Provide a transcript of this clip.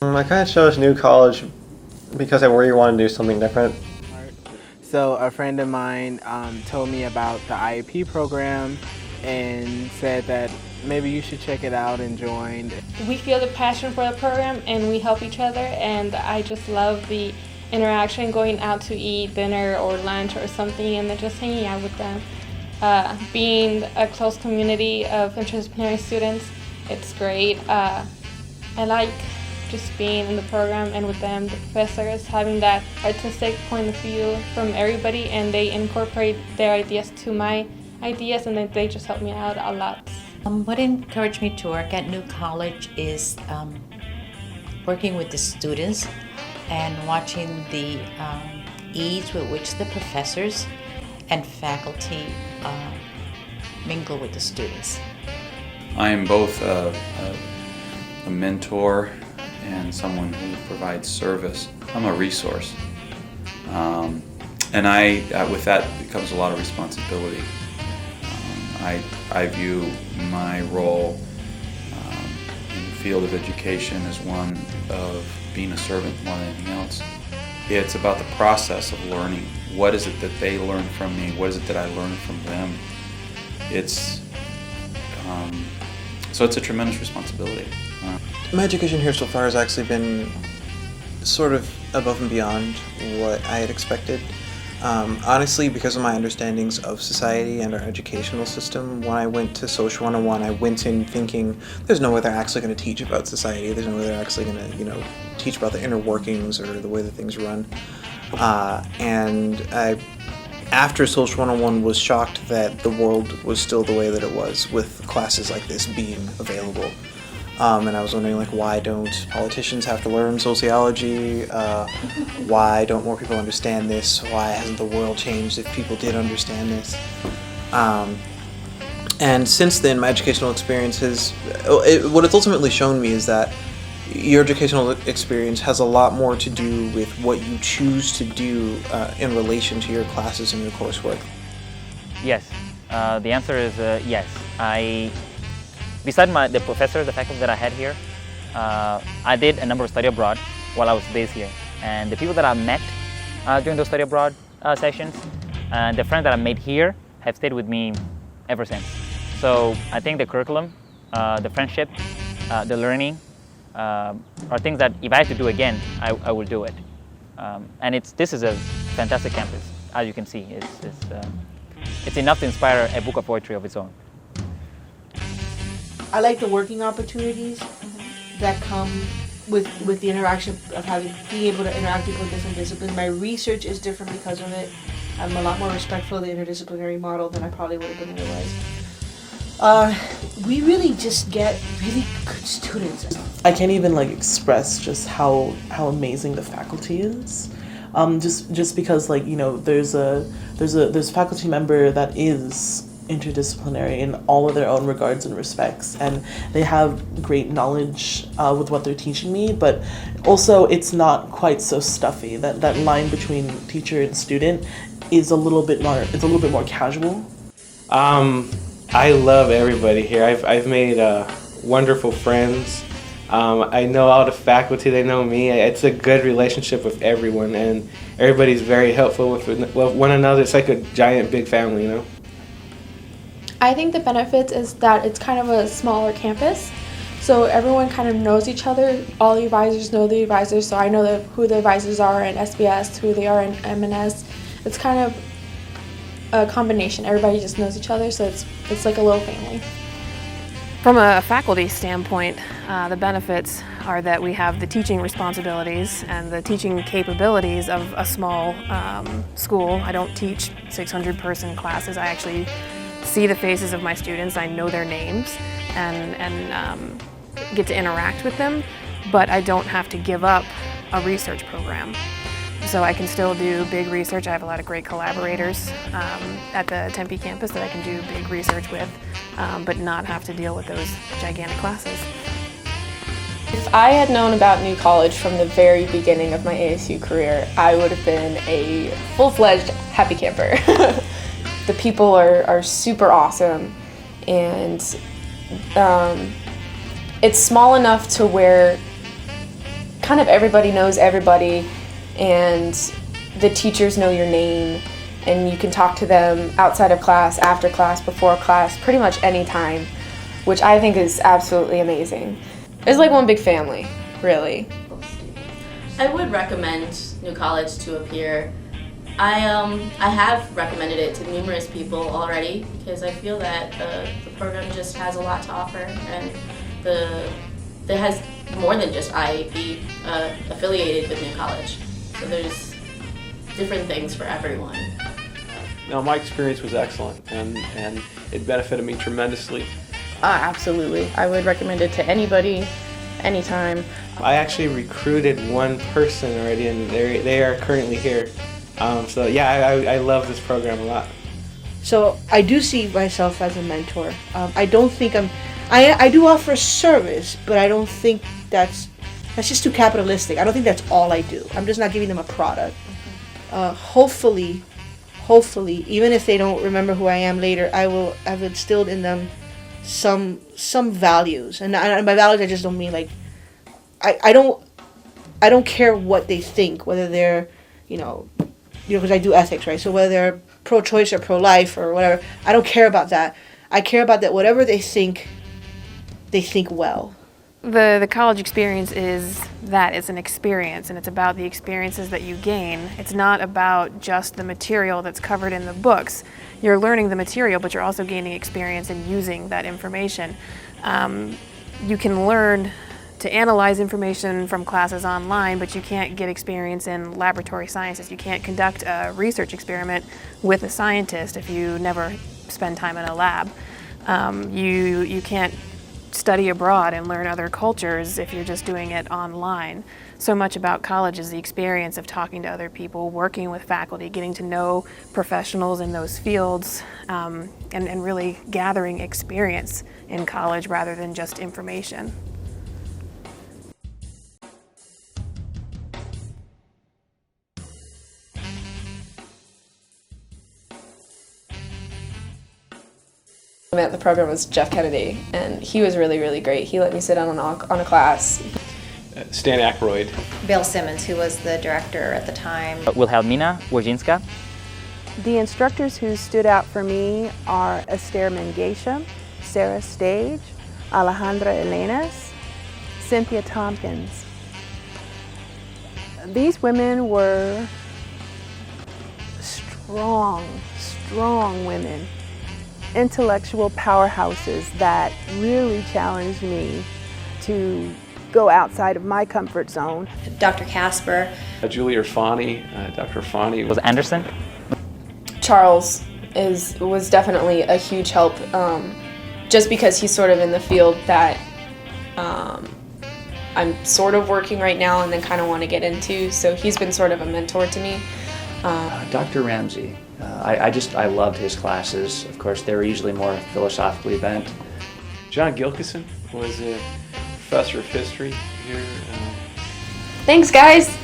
I kind of chose New College because I really want to do something different. So a friend of mine told me about the IEP program and said that maybe you should check it out and join. We feel the passion for the program and we help each other, and I just love the interaction, going out to eat dinner or lunch or something and then just hanging out with them. Being a close community of interdisciplinary students, it's great. I like just being in the program and with them, the professors, having that artistic point of view from everybody, and they incorporate their ideas to my ideas, and then they just help me out a lot. What encouraged me to work at New College is working with the students and watching the ease with which the professors and faculty mingle with the students. I am both a mentor and someone who provides service. I'm a resource. And with that comes a lot of responsibility. I view my role in the field of education as one of being a servant more than anything else. It's about the process of learning. What is it that they learn from me? What is it that I learn from them? So it's a tremendous responsibility. My education here so far has actually been sort of above and beyond what I had expected. Honestly, because of my understandings of society and our educational system, when I went to Social 101, I went in thinking there's no way they're actually going to teach about society. There's no way they're actually going to, teach about the inner workings or the way that things run. And after Social 101, was shocked that the world was still the way that it was, with classes like this being available. And I was wondering, why don't politicians have to learn sociology? Why don't more people understand this? Why hasn't the world changed if people did understand this? And since then, my educational experience what it's ultimately shown me is that your educational experience has a lot more to do with what you choose to do in relation to your classes and your coursework. Yes, the answer is yes. Besides the professors, the faculty that I had here, I did a number of study abroad while I was based here. And the people that I met during those study abroad sessions, and the friends that I made here have stayed with me ever since. So I think the curriculum, the friendship, the learning are things that if I had to do again, I will do it. And this is a fantastic campus, as you can see. It's enough to inspire a book of poetry of its own. I like the working opportunities that come with the interaction of being able to interact with people with different disciplines. My research is different because of it. I'm a lot more respectful of the interdisciplinary model than I probably would have been otherwise. We really just get really good students. I can't even express just how amazing the faculty is. Just because there's a faculty member that is interdisciplinary in all of their own regards and respects, and they have great knowledge with what they're teaching me, but also it's not quite so stuffy. That line between teacher and student is a little bit more casual. I love everybody here. I've made wonderful friends. I know all the faculty, they know me. It's a good relationship with everyone, and everybody's very helpful with one another. It's like a giant big family, I think the benefits is that it's kind of a smaller campus, so everyone kind of knows each other. All the advisors know the advisors, so I know who the advisors are in SBS, who they are in M&S. It's kind of a combination. Everybody just knows each other, so it's like a little family. From a faculty standpoint, the benefits are that we have the teaching responsibilities and the teaching capabilities of a small school. I don't teach 600-person classes. I actually see the faces of my students. I know their names and get to interact with them, but I don't have to give up a research program. So I can still do big research. I have a lot of great collaborators at the Tempe campus that I can do big research with, but not have to deal with those gigantic classes. If I had known about New College from the very beginning of my ASU career, I would have been a full-fledged happy camper. The people are super awesome, and it's small enough to where kind of everybody knows everybody, and the teachers know your name, and you can talk to them outside of class, after class, before class, pretty much any time, which I think is absolutely amazing. It's like one big family, really. I would recommend New College to appear. I have recommended it to numerous people already because I feel that the program just has a lot to offer, and it has more than just IAP affiliated with New College. So there's different things for everyone. No, my experience was excellent, and it benefited me tremendously. Absolutely. I would recommend it to anybody, anytime. I actually recruited one person already, and they are currently here. So yeah, I love this program a lot. So I do see myself as a mentor. I don't think I do offer service, but I don't think that's just too capitalistic. I don't think that's all I do. I'm just not giving them a product. Hopefully, even if they don't remember who I am later, I've instilled in them some values. And by values, I just don't mean like I don't care what they think, whether they're because I do ethics, right? So whether they're pro-choice or pro-life or whatever, I don't care about that. I care about that whatever they think well. The college experience is that. It's an experience, and it's about the experiences that you gain. It's not about just the material that's covered in the books. You're learning the material, but you're also gaining experience in using that information. You can learn to analyze information from classes online, but you can't get experience in laboratory sciences. You can't conduct a research experiment with a scientist if you never spend time in a lab. You can't study abroad and learn other cultures if you're just doing it online. So much about college is the experience of talking to other people, working with faculty, getting to know professionals in those fields, and really gathering experience in college rather than just information. I met the program was Jeff Kennedy, and he was really, really great. He let me sit on a class. Stan Aykroyd. Bill Simmons, who was the director at the time. Wilhelmina Wojcinska. The instructors who stood out for me are Esther Mengation, Sarah Stage, Alejandra Elenas, Cynthia Tompkins. These women were strong women, intellectual powerhouses that really challenged me to go outside of my comfort zone. Dr. Casper. Julie Irfani, Dr. Irfani. Was Anderson. Charles was definitely a huge help, just because he's sort of in the field that I'm sort of working right now and then kind of want to get into, so he's been sort of a mentor to me. Dr. Ramsey. I loved his classes. Of course, they were usually more philosophically bent. John Gilkison was a professor of history here. Thanks, guys!